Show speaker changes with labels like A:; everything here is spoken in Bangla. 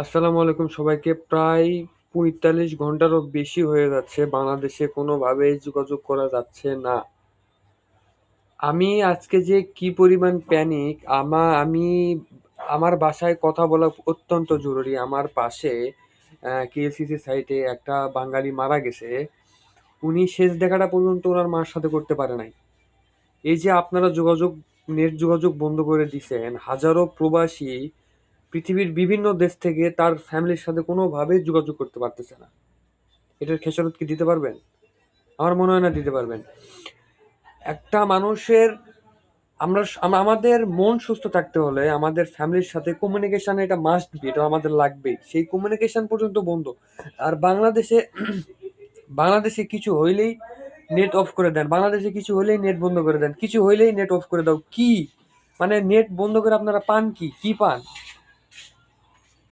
A: আসসালামু আলাইকুম সবাইকে। প্রায় ৪৫ ঘন্টারও বেশি হয়ে যাচ্ছে বাংলাদেশে কোনোভাবেই যোগাযোগ করা যাচ্ছে না। আমি আজকে যে কি পরিমাণ প্যানিক, আমি আমার বাসায় কথা বলা অত্যন্ত জরুরি। আমার পাশে কেএলসিসি সাইটে একটা বাঙালি মারা গেছে। উনি শেষ দেখাটা পর্যন্ত ওনার মার সাথে করতে পারে নাই। এই যে আপনারা নেট যোগাযোগ বন্ধ করে দিছেন, হাজারো প্রবাসী পৃথিবীর বিভিন্ন দেশ থেকে তার ফ্যামিলির সাথে কোনোভাবেই যোগাযোগ করতে পারতেছে না। এটার খেসারত কি দিতে পারবেন? আমার মনে হয় না দিতে পারবেন। একটা মানুষের আমাদের মন সুস্থ থাকতে হলে আমাদের ফ্যামিলির সাথে কমিউনিকেশন এটা মাস্ট বি, এটা আমাদের লাগবেই। সেই কমিউনিকেশন পর্যন্ত বন্ধ। আর বাংলাদেশে কিছু হইলেই নেট অফ করে দেন, বাংলাদেশে কিছু হইলেই নেট বন্ধ করে দেন, কিছু হইলেই নেট অফ করে দাও। কি মানে নেট বন্ধ করে আপনারা পান কি? কি পান?